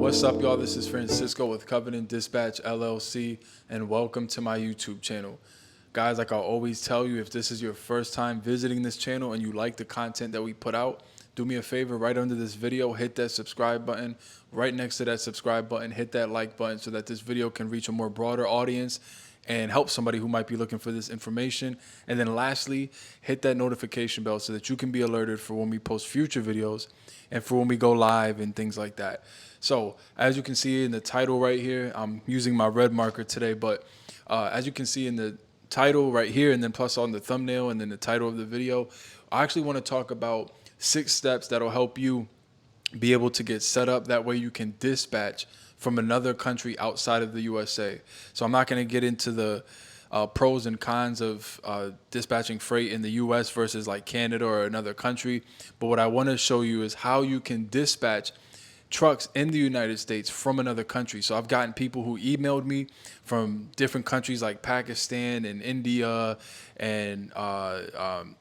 What's up, y'all? This is Francisco with Covenant Dispatch LLC, and welcome to my YouTube channel. Guys, like I always tell you, if this is your first time visiting this channel and you like the content that we put out, do me a favor, right under this video, hit that subscribe button. Right next to that subscribe button, hit that like button so that this video can reach a more broader audience and help somebody who might be looking for this information. And then lastly, hit that notification bell so that you can be alerted for when we post future videos and for when we go live and things like that. So as you can see in the title right here, I'm using my red marker today, but as you can see in the title right here, and then plus on the thumbnail and then the title of the video, I actually want to talk about 6 steps that'll help you be able to get set up. That way you can dispatch from another country outside of the USA. So I'm not going to get into the pros and cons of dispatching freight in the US versus like Canada or another country. But what I want to show you is how you can dispatch trucks in the United States from another country. So I've gotten people who emailed me from different countries like Pakistan and India and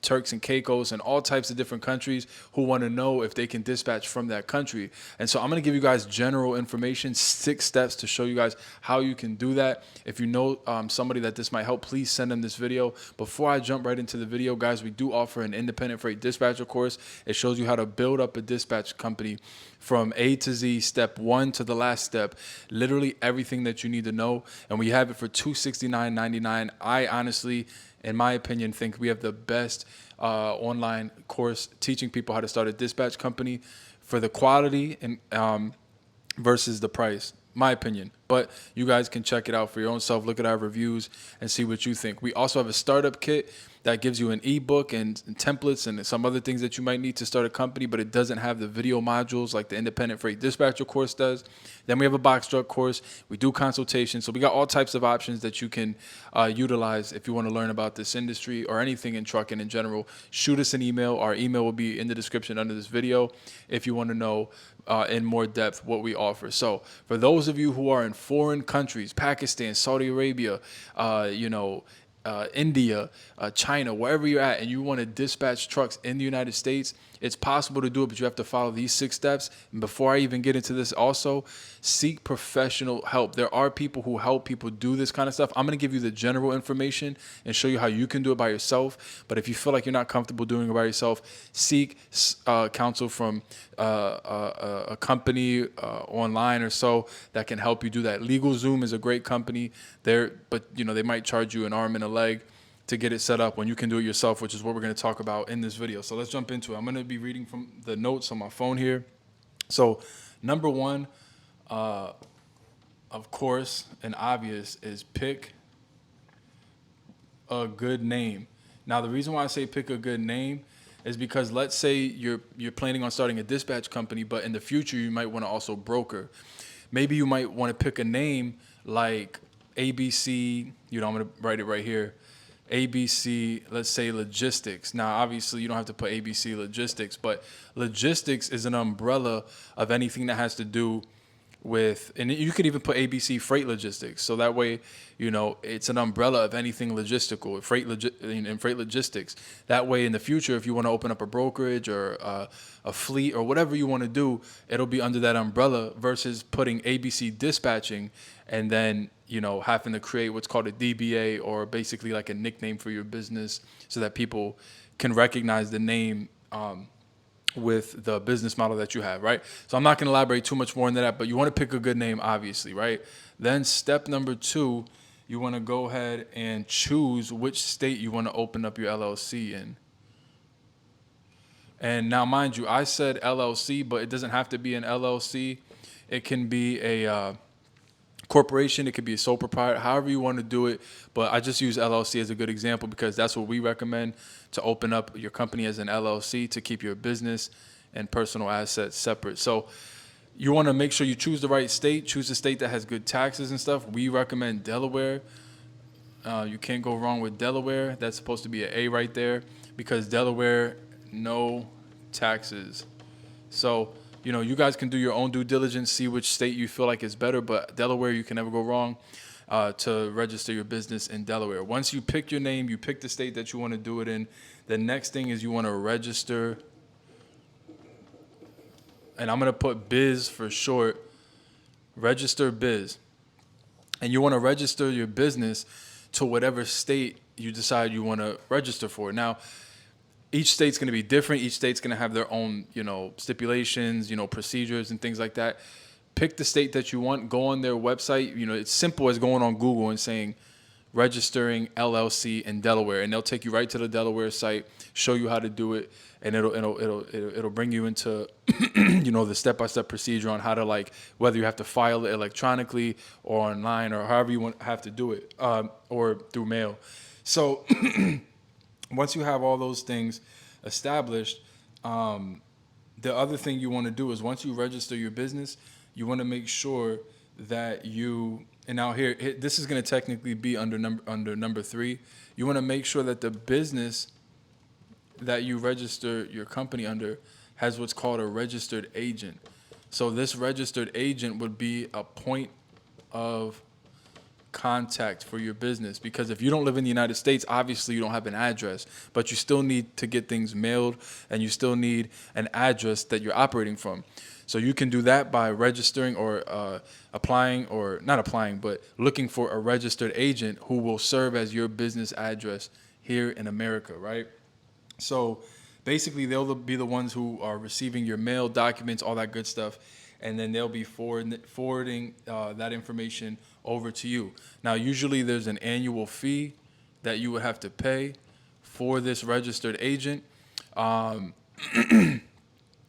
Turks and Caicos and all types of different countries who want to know if they can dispatch from that country. And so I'm going to give you guys general information, 6 steps to show you guys how you can do that. If you know somebody that this might help, please send them this video. Before I jump right into the video, guys, we do offer an independent freight dispatcher course. It shows you how to build up a dispatch company from A to Z, step 1 to the last step, literally everything that you need to know. And we have it for $269.99. I honestly, in my opinion, think we have the best online course teaching people how to start a dispatch company for the quality and versus the price, my opinion. But you guys can check it out for your own self, look at our reviews and see what you think. We also have a startup kit that gives you an ebook and templates and some other things that you might need to start a company, but it doesn't have the video modules like the independent freight dispatcher course does. Then we have a box truck course. We do consultation. So we got all types of options that you can utilize if you want to learn about this industry or anything in trucking in general. Shoot us an email. Our email will be in the description under this video if you want to know in more depth what we offer. So for those of you who are in foreign countries, Pakistan, Saudi Arabia, India, China, wherever you're at, and you want to dispatch trucks in the United States, it's possible to do it, but you have to follow these 6 steps. And before I even get into this, also seek professional help. There are people who help people do this kind of stuff. I'm going to give you the general information and show you how you can do it by yourself. But if you feel like you're not comfortable doing it by yourself, seek counsel from a company online or so that can help you do that. LegalZoom is a great company there, but they might charge you an arm and a leg to get it set up when you can do it yourself, which is what we're going to talk about in this video. So let's jump into it. I'm going to be reading from the notes on my phone here. So number 1, of course, and obvious, is pick a good name. Now, the reason why I say pick a good name is because let's say you're planning on starting a dispatch company, but in the future you might want to also broker. Maybe you might want to pick a name like ABC, I'm going to write it right here. ABC, let's say logistics. Now, obviously, you don't have to put ABC logistics, but logistics is an umbrella of anything that has to do with, and you could even put ABC freight logistics. So that way, it's an umbrella of anything logistical, freight logistics. That way, in the future, if you want to open up a brokerage or a fleet or whatever you want to do, it'll be under that umbrella versus putting ABC dispatching and then having to create what's called a DBA, or basically like a nickname for your business so that people can recognize the name with the business model that you have, right? So I'm not going to elaborate too much more into that, but you want to pick a good name, obviously, right? Then step number 2, you want to go ahead and choose which state you want to open up your LLC in. And now, mind you, I said LLC, but it doesn't have to be an LLC. It can be a corporation, it could be a sole proprietor, however you want to do it. But I just use LLC as a good example because that's what we recommend, to open up your company as an LLC to keep your business and personal assets separate. So you want to make sure you choose the right state, choose a state that has good taxes and stuff. We recommend Delaware. You can't go wrong with Delaware. That's supposed to be an A right there because Delaware, no taxes. So you guys can do your own due diligence, see which state you feel like is better, but Delaware, you can never go wrong to register your business in Delaware. Once you pick your name, you pick the state that you want to do it in, the next thing is you want to register, and I'm going to put biz for short, register biz. And you want to register your business to whatever state you decide you want to register for. Now, each state's going to be different. Each state's going to have their own, stipulations, procedures and things like that. Pick the state that you want. Go on their website. It's simple as going on Google and saying registering LLC in Delaware, and they'll take you right to the Delaware site, show you how to do it, and it'll bring you into the step-by-step procedure on how to, like, whether you have to file it electronically or online or however you have to do it, or through mail. So once you have all those things established, the other thing you want to do is, once you register your business, you want to make sure that and now here this is going to technically be under number 3. You want to make sure that the business that you register your company under has what's called a registered agent. So this registered agent would be a point of contact for your business, because if you don't live in the United States, obviously you don't have an address, but you still need to get things mailed, and you still need an address that you're operating from. So you can do that by registering or applying, or not applying, but looking for a registered agent who will serve as your business address here in America, right? So basically they'll be the ones who are receiving your mail, documents, all that good stuff, and then they'll be forwarding that information over to you. Now, usually there's an annual fee that you would have to pay for this registered agent.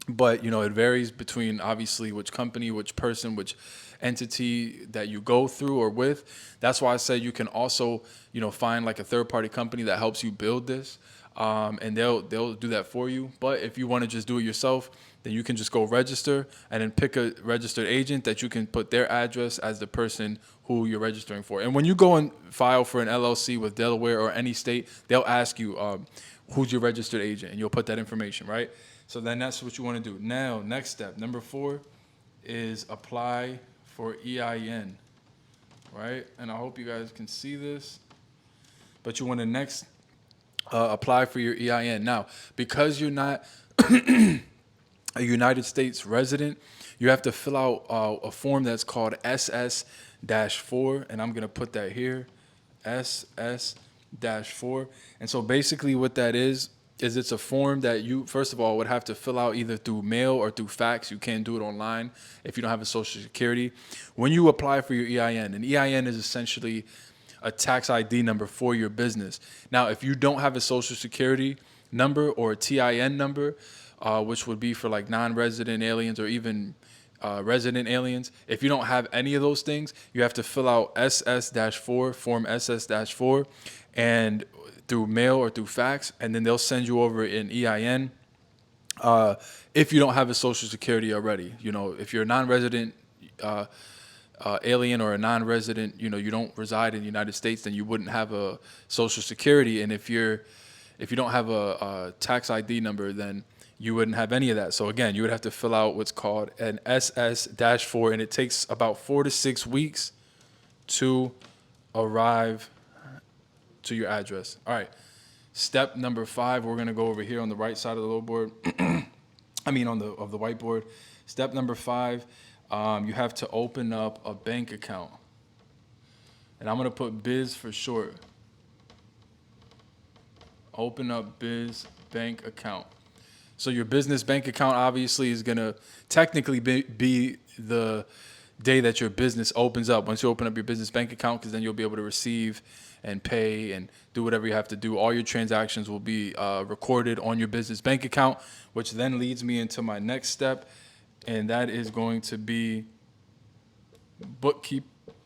But, it varies between, obviously, which company, which person, which entity that you go through or with. That's why I said you can also, find like a third-party company that helps you build this, and they'll do that for you. But if you want to just do it yourself, then you can just go register and then pick a registered agent that you can put their address as the person who you're registering for. And when you go and file for an LLC with Delaware or any state, they'll ask you who's your registered agent, and you'll put that information, right? So then that's what you want to do. Now, next step, number 4, is apply for EIN, right? And I hope you guys can see this. But you want to next apply for your EIN. Now, because you're not a United States resident, you have to fill out a form that's called SS-4, and I'm going to put that here, SS-4. And so basically what that is it's a form that you, first of all, would have to fill out either through mail or through fax. You can't do it online if you don't have a Social Security. When you apply for your EIN, an EIN is essentially a tax ID number for your business. Now, if you don't have a Social Security number or a TIN number, which would be for like non-resident aliens or even resident aliens, if you don't have any of those things, you have to fill out SS-4, form SS-4, and through mail or through fax, and then they'll send you over an EIN. If you don't have a Social Security already, if you're a non-resident alien or a non-resident, you don't reside in the United States, then you wouldn't have a Social Security. And if you don't have a tax ID number, then you wouldn't have any of that. So again, you would have to fill out what's called an SS-4, and it takes about 4 to 6 weeks to arrive to your address. All right. Step number 5, we're going to go over here on the right side of the little board. of the whiteboard. Step number 5, you have to open up a bank account. And I'm going to put biz for short. Open up biz bank account. So your business bank account obviously is going to technically be the day that your business opens up. Once you open up your business bank account, because then you'll be able to receive and pay and do whatever you have to do. All your transactions will be recorded on your business bank account, which then leads me into my next step, and that is going to be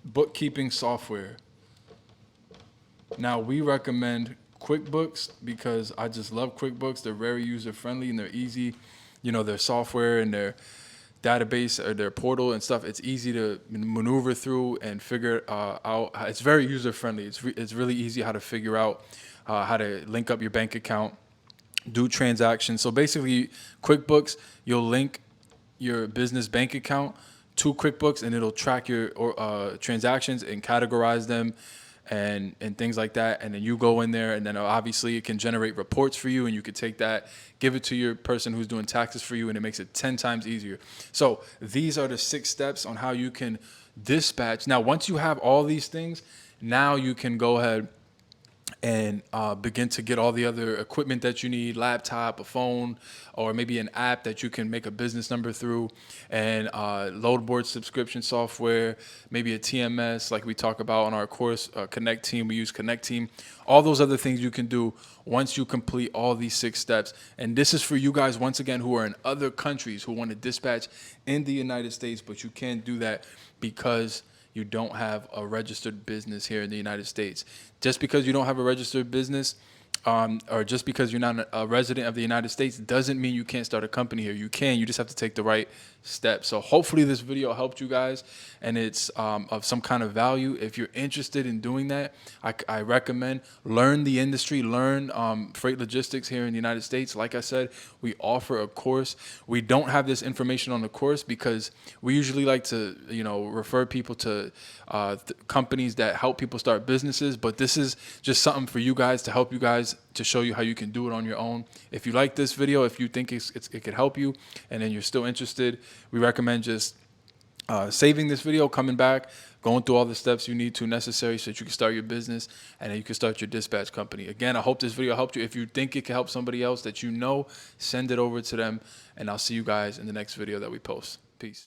bookkeeping software. Now, we recommend QuickBooks because I just love QuickBooks. They're very user-friendly and they're easy. Their software and their database or their portal and stuff, it's easy to maneuver through and figure out. It's very user-friendly. It's really easy how to figure out how to link up your bank account, do transactions. So basically, QuickBooks, you'll link your business bank account to QuickBooks, and it'll track your transactions and categorize them and things like that. And then you go in there, and then obviously it can generate reports for you, and you could take that, give it to your person who's doing taxes for you, and it makes it 10 times easier. So these are the 6 steps on how you can dispatch. Now, once you have all these things, now you can go ahead and begin to get all the other equipment that you need, laptop, a phone, or maybe an app that you can make a business number through, and load board subscription software, maybe a TMS like we talk about on our course, Connect Team. We use Connect Team. All those other things you can do once you complete all these 6 steps. And this is for you guys, once again, who are in other countries who want to dispatch in the United States, but you can't do that because you don't have a registered business here in the United States. Just because you don't have a registered business, or just because you're not a resident of the United States, doesn't mean you can't start a company here. You can. You just have to take the right steps. So hopefully this video helped you guys, and it's of some kind of value. If you're interested in doing that, I recommend learn the industry, learn freight logistics here in the United States. Like I said, we offer a course. We don't have this information on the course because we usually like to, refer people to companies that help people start businesses. But this is just something for you guys, to help you guys, to show you how you can do it on your own. If you like this video, if you think it could help you, and then you're still interested, we recommend just saving this video, coming back, going through all the steps you need to necessary so that you can start your business, and then you can start your dispatch company. Again, I hope this video helped you. If you think it can help somebody else that you know, send it over to them, and I'll see you guys in the next video that we post. Peace.